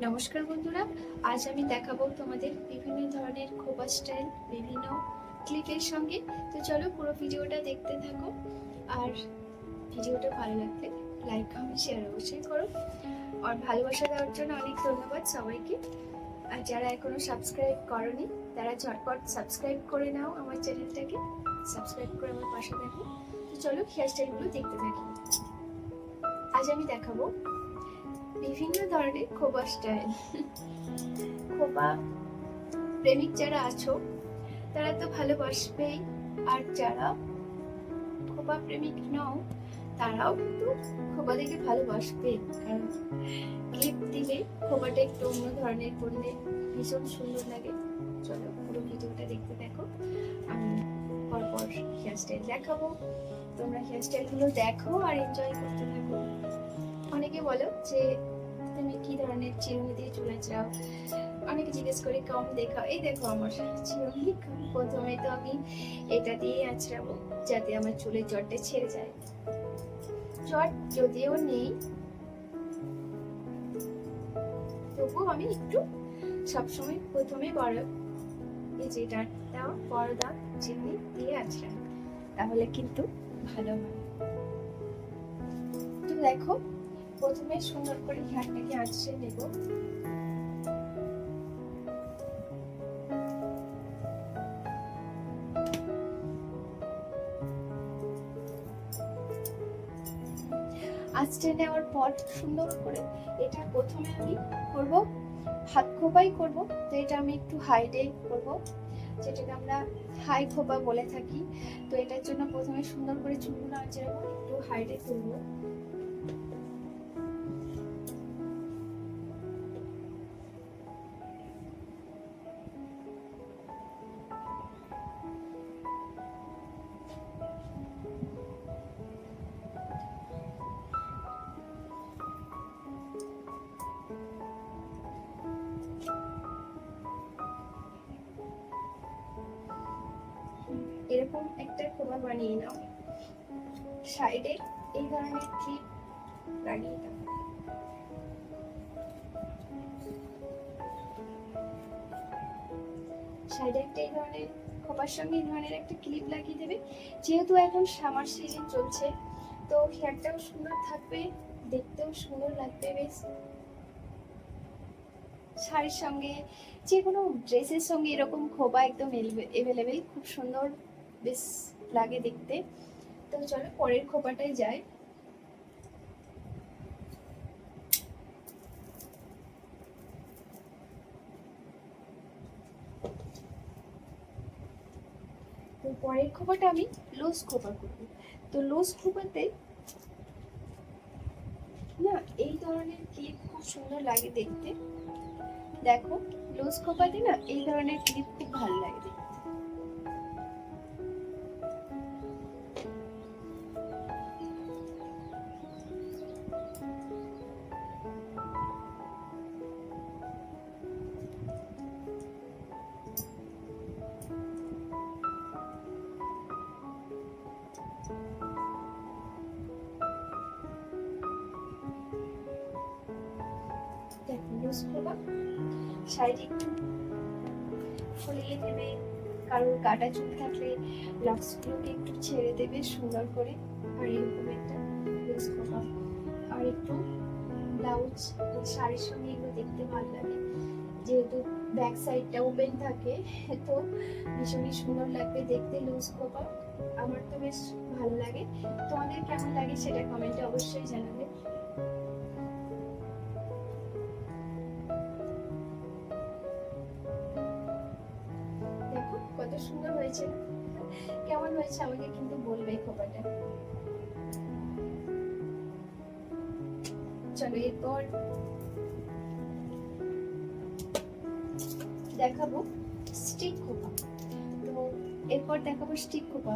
নমস্কার বন্ধুরা, আজ আমি দেখাবো তোমাদের বিভিন্ন ধরনের খোপা স্টাইল বিভিন্ন ক্লিপের সঙ্গে। তো চলো পুরো ভিডিওটা দেখতে থাকো, আর ভিডিওটা ভালো লাগলে লাইক কমেন্ট শেয়ার অবশ্যই করো। আর ভালোবাসা দেওয়ার জন্য অনেক ধন্যবাদ সবাইকে। আর যারা এখনো সাবস্ক্রাইব করনি তারা ঝটপট সাবস্ক্রাইব করে নাও, আমার চ্যানেলটাকে সাবস্ক্রাইব করে আমার পাশে দেখো। তো চলো হেয়ার স্টাইলগুলো দেখতে থাকি। আজ আমি দেখাবো বিভিন্ন ধরনের খোপা স্টাইল। খোপা প্রেমিক যারা আছো তারা তো ভালোবাসবেই, আর যারা খোপা প্রেমিক নও তারাও কিন্তু খোপা দেখে ভালোবাসবে, কারণ ক্লিপ দিলে খোপাটা একটু অন্য ধরনের করলে ভীষণ সুন্দর লাগে। চলো পুরো ভিডিওটা দেখতে দেখো, আমি পরপর হেয়ার স্টাইল দেখাবো, তোমরা হেয়ার স্টাইলগুলো দেখো আর এনজয় করতে থাকো। অনেকে বলো যে তুমি কি ধরনের চিরুনি দিয়ে চুল আঁচড়াও, অনেকে জিজ্ঞেস করে কম দেখাও। এই দেখো আমার চিরুনি, প্রথমে তো আমি এটা দিয়ে আঁচড়াবো যাতে আমার চুলের জটটা ছেড়ে যায়। জট যদিও নেই তবুও আমি একটু সবসময় প্রথমে বড় এই যেটা বড় দাগ চিরুনি দিয়ে আঁচড়াই, তাহলে কিন্তু ভালো হয়। তো দেখো প্রথমে সুন্দর করে হেয়ারটাকে আঁচড়ে নেব। আঁচড়ে নেওয়ার পর সুন্দর করে এটা প্রথমে আমি করব হাত খোপাই করব। তো এটা আমি একটু হাইডে করব, যেটাকে আমরা হাই খোপা বলে থাকি। তো এটার জন্য প্রথমে সুন্দর করে চুলগুলো আঁচড়াবো, একটু হাইডে করবো। এরকম একটা খোপা বানিয়ে নাও, সাইডে এই ধরনের ক্লিপ লাগিয়ে দাও। সাইডে একটা এই ধরনের খোপার সঙ্গে এই ধরনের একটা ক্লিপ লাগিয়ে দেবে। যেহেতু এখন সামার সিজন চলছে, তো হেয়ারটাও সুন্দর থাকবে, দেখতেও সুন্দর লাগবে বেশ। শাড়ির সঙ্গে যে কোনো ড্রেসের সঙ্গে এরকম খোপা একদম এভেলেবেল, খুব সুন্দর বেশ লাগে দেখতে। তো চলো পরের খোপাটাই যাই। তো পরের খোপাটা আমি লুজ খোপা করবো। তো লুজ খোপাতে না এই ধরনের ক্লিপ খুব সুন্দর লাগে দেখতে। দেখো লুজ খোপাতে না এই ধরনের ক্লিপ খুব ভালো লাগে দেখতে। দেখো লুজ খোপা সাইডে একটু ফুলিয়ে দেবে, কারোর কাটা চুল থাকলে লক্সগুলোকে একটু ছেড়ে দেবে সুন্দর করে। আর এরকম একটা লুজ খোপা, আর একটু ব্লাউজ শাড়ির সঙ্গে এগুলো দেখতে ভালো লাগে, যেহেতু ব্যাক সাইডটা ওপেন থাকে তো ভীষণই সুন্দর লাগবে দেখতে লুজ খোপা। আমার তো বেশ ভালো লাগে, তোমাদের কেমন লাগে সেটা কমেন্টে অবশ্যই জানাবে। দেখো কত সুন্দর হয়েছে, কেমন হয়েছে আমাকে কিন্তু বলবে খোপাটা। চলো এরপর দেখাবো স্টিক খোপা। তো এরপর দেখাবো স্টিক খোপা,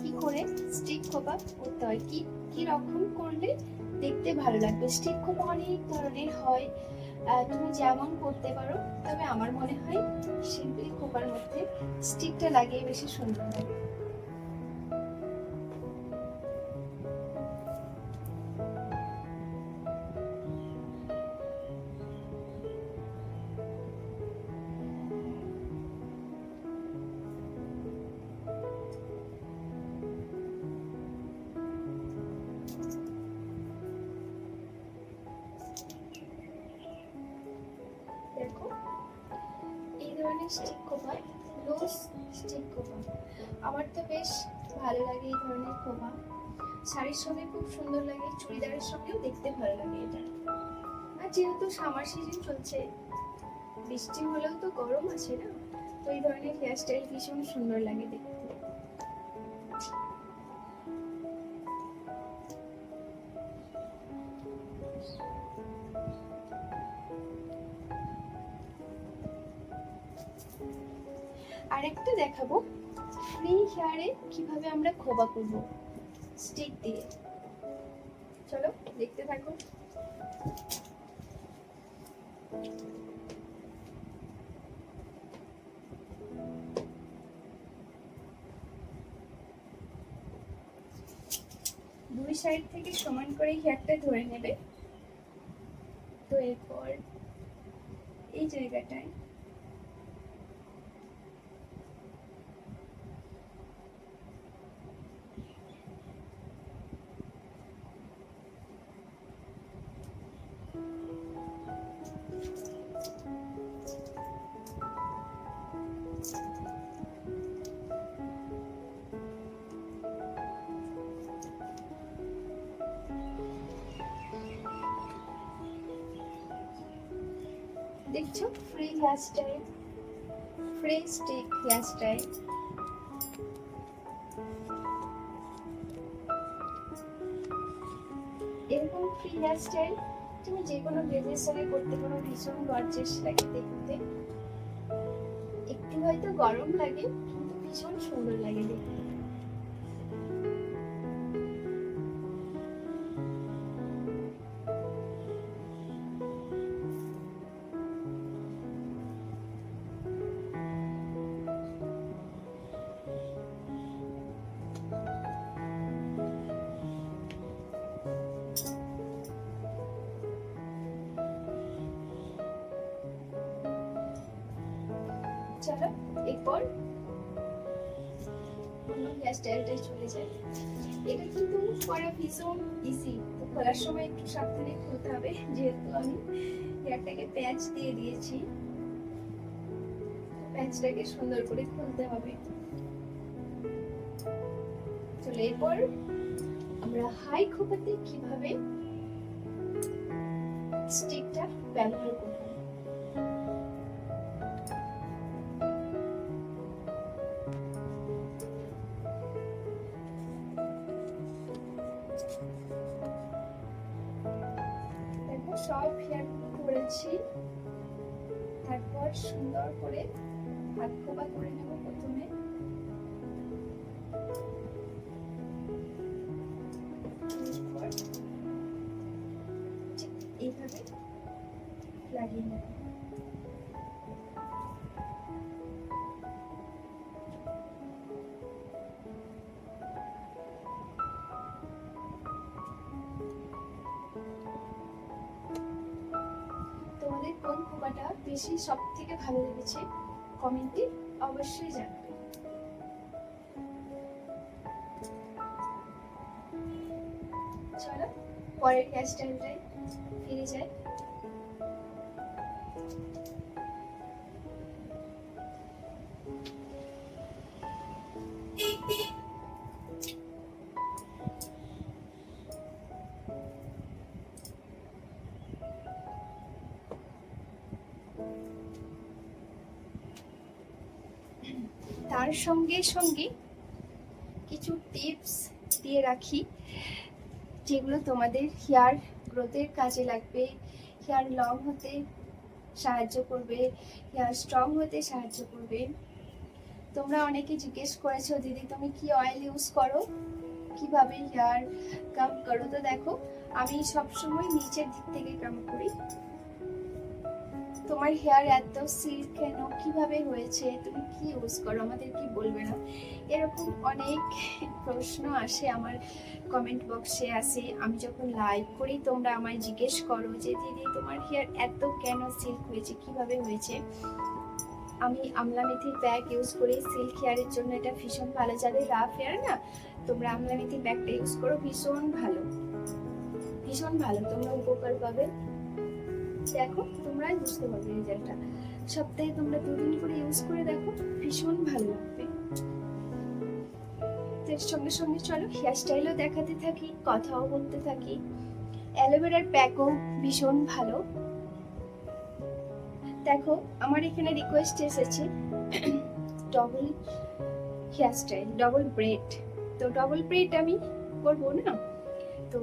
কি করে স্টিক খোপা করতে হয়, কি কি রকম করলে দেখতে ভালো লাগবে। স্টিক খোপা অনেক ধরনের হয়, তুমি যেমন করতে পারো, তবে আমার মনে হয় সিম্পলি খোপার মধ্যে স্টিকটা লাগিয়ে বেশি সুন্দর লাগে। ধরনের স্টিক খোপা, লুজ স্টিক খোপা। আমার তো বেশ ভালো লাগে এই ধরনের খোপা, শাড়ির সঙ্গে খুব সুন্দর লাগে, চুড়িদারের সঙ্গেও দেখতে ভালো লাগে এটা। আর যেহেতু সামার সিজন চলছে, বৃষ্টি হলেও তো গরম আছে না, তো এই ধরনের হেয়ারস্টাইল ভীষণ সুন্দর লাগে দেখতে। আরেকটা দেখাবো ফ্রি হেয়ারে কিভাবে আমরা খোপা করব স্টিক দিয়ে। চলো দেখতে থাকো। দুই সাইড থেকে সমান করে হেয়ারটা ধরে নেবে। তো এরপর এই জায়গাটায় দেখছো free hairstyle, free stick hairstyle. এরকম ফ্রি হেয়ারস্টাইল তুমি যে কোনো ড্রেসের সঙ্গে করতে পারো, ভীষণ গর্জিয়াস লাগে দেখতে। একটু হয়তো গরম লাগে কিন্তু ভীষণ সুন্দর লাগে দেখতে। চলো এরপর অন্য হেয়ারস্টাইলটাই চলে যায়। এটা কিন্তু করা ভীষণ ইজি, তো খোলার সময় একটু সাবধানে খুলতে হবে, যেহেতু আমি হেয়ারটাকে প্যাচ দিয়ে দিয়েছি। প্যাচটাকে সুন্দর করে খুলতে হবে। চলো এরপর আমরা হাই খোপাতে কিভাবে স্টিকটা ব্যবহার করব। সব হেয়ার করেছি, তারপর সুন্দর করে হাত খোপা করে নেব। প্রথমে এইভাবে লাগিয়ে নেব। তোমাদের কোন খোপাটা বেশি সব থেকে ভালো লেগেছে কমেন্টে অবশ্যই জানাবে। চলো পরের হেয়ারস্টাইলটাই ফিরে যাই। তার সঙ্গে সঙ্গে কিছু টিপস দিয়ে রাখি, যেগুলো তোমাদের হেয়ার গ্রোথের কাজে লাগবে, হেয়ার লং হতে সাহায্য করবে, হেয়ার স্ট্রং হতে সাহায্য করবে। তোমরা অনেকে জিজ্ঞেস করেছো দিদি তুমি কি অয়েল ইউজ করো, কিভাবে হেয়ার কাম করো। তো দেখো আমি সবসময় নিচের দিক থেকে কাম করি। তোমার হেয়ার এত সিল্ক কেন, কিভাবে হয়েছে, তুমি কি ইউজ করো, আমাদের কি বলবে না, এরকম অনেক প্রশ্ন আসে আমার কমেন্ট বক্সে আসে। আমি যখন লাইভ করি তোমরা আমায় জিজ্ঞেস করো যে দিদি তোমার হেয়ার এত কেন সিল্ক হয়েছে, কিভাবে হয়েছে। আমি আমলা মেথির প্যাক ইউজ করি সিল্ক হেয়ারের জন্য, এটা ভীষণ ভালো। যাদের রাফ হেয়ার না, তোমরা আমলা মেথির প্যাকটা ইউজ করো, ভীষণ ভালো, ভীষণ ভালো, তোমরা উপকার পাবে। দেখো তোমরাই বুঝতে পারবে রেজাল্টটা। সপ্তাহে তোমরা 2 দিন করে ইউজ করে দেখো, ভীষণ ভালো লাগবে। এর সঙ্গে সঙ্গে চলো হেয়ার স্টাইলও দেখাতে থাকি, কথাও বলতে থাকি। অ্যালোভেরার প্যাকও ভীষণ ভালো। দেখো আমার এখানে রিকোয়েস্ট এসেছে double hair style, double bread. তো ডবল ব্রেড আমি করবো না, তো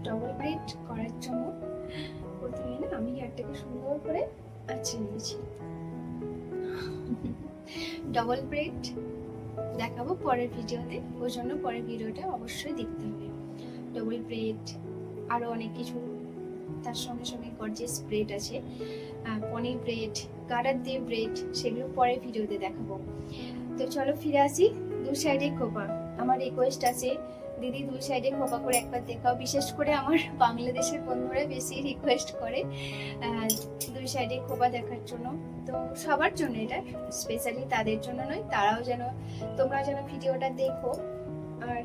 ডবল ব্রেড করার জন্য প্রথমে না আমি হেয়ারটাকে সুন্দর করে আঁচড়ে নিয়েছি। ডবল ব্রেড দেখাবো পরের ভিডিওতে, ওই জন্য পরের ভিডিওটা অবশ্যই দেখতে হবে। ডবল ব্রেড আরো অনেক কিছু, তার সঙ্গে সঙ্গে গর্জিয়াস ব্রেড আছে, পনির ব্রেড, গার্ডার দিয়ে ব্রেড, সেগুলো পরের ভিডিওতে দেখাবো। তো চলো ফিরে আসি। 2 সাইডে খোপা, আমার রিকোয়েস্ট আছে দিদি 2 সাইডে খোপা করে একবার দেখাও। বিশেষ করে আমার বাংলাদেশের বন্ধুরা বেশি রিকোয়েস্ট করে 2 সাইডে খোপা দেখার জন্য। তো সবার জন্য, এটা স্পেশালি তাদের জন্য নয়, তারাও যেন, তোমরা যেন ভিডিওটা দেখো, আর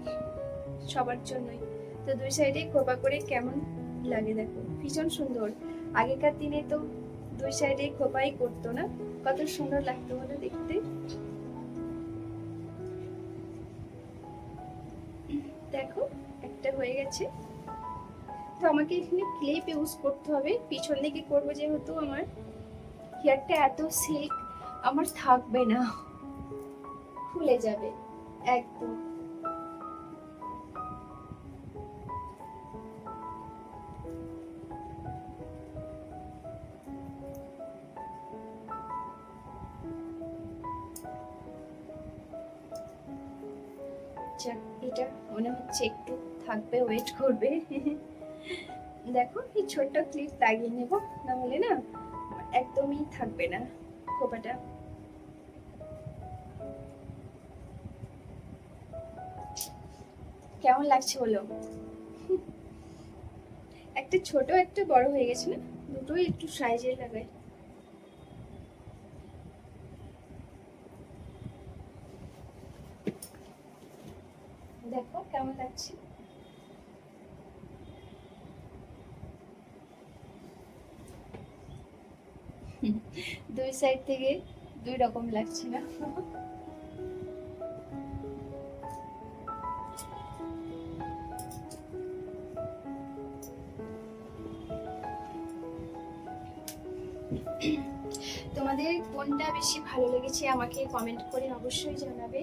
সবার জন্যই। তো 2 সাইডে খোপা করে কেমন লাগে দেখো, ভীষণ সুন্দর। আগেকার দিনে তো 2 সাইডে খোপাই করতো না, কত সুন্দর লাগতো বলো দেখতে। দেখো একটা হয়ে গেছে। তো আমাকে এখানে ক্লিপ ইউজ করতে হবে, পিছন দিকে করবো যেহেতু আমার হেয়ারটা এত সিল্ক, আমার থাকবে না, খুলে যাবে একদম। এটা মনে হচ্ছে একটু থাকবে, ওয়েট করবে। দেখো এই ছোট্ট ক্লিপ লাগিয়ে নেব, না হলে না একদমই থাকবে না খোপাটা। কেমন লাগছে বলো? একটা ছোট একটা বড় হয়ে গেছে না, দুটোই একটু সাইজে লাগাই। দেখো কেমন লাগছে। দুই সাইড থেকে 2 রকম লাগছে না? তোমাদের কোনটা বেশি ভালো লেগেছে আমাকে কমেন্ট করে অবশ্যই জানাবে।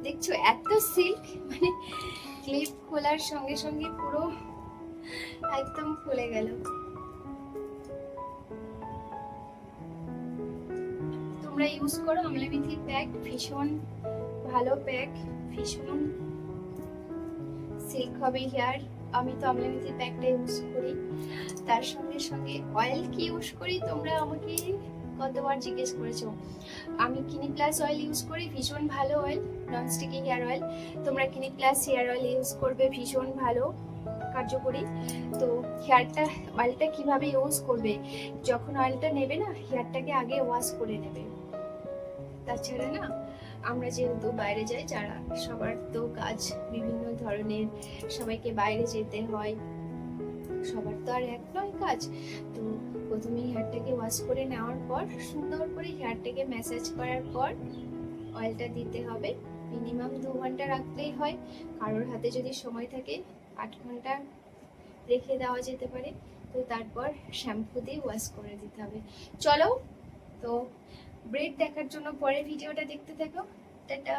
দেখছো এত সিল্ক, মানে ক্লিপ খোলার সঙ্গে সঙ্গে পুরো একদম খুলে গেল। তোমরা ইউজ করো আমলা মেথির প্যাক, ভীষণ ভালো প্যাক, ভীষণ সিল্ক হবে হেয়ার। আমি তো আমলা মেথির প্যাকটা ইউজ করি, তার সঙ্গে সঙ্গে অয়েল কি ইউজ করি তোমরা আমাকে কতবার জিজ্ঞেস করেছো। আমি ক্লিনিক প্লাস অয়েল ইউজ করি, ভীষণ ভালো অয়েল, ননস্টিকি হেয়ার অয়েল। তোমরা Clinic Plus hair oil use করবে, ভীষণ ভালো কার্যকরী। তো হেয়ারটা, অয়েলটা কিভাবে ইউজ করবে, যখন অয়েলটা নেবে না হেয়ারটাকে আগে ওয়াশ করে নেবে। তাছাড়া না আমরা যেহেতু বাইরে যাই, যারা সবার তো কাজ বিভিন্ন ধরনের, সবাইকে বাইরে যেতে হয়, সবার তো আর এক নয় কাজ। তো প্রথমে হেয়ারটাকে ওয়াশ করে নেওয়ার পর সুন্দর করে হেয়ারটাকে ম্যাসাজ করার পর অয়েলটা দিতে হবে। মিনিমাম 2 ঘন্টা রাখলেই হয়, কারোর হাতে যদি সময় থাকে 8 ঘন্টা রেখে দেওয়া যেতে পারে। তো তারপর শ্যাম্পু দিয়ে ওয়াশ করে দিতে হবে। চলো, তো ব্রেড দেখার জন্য পরে ভিডিওটা দেখতে থাকো। টাটা।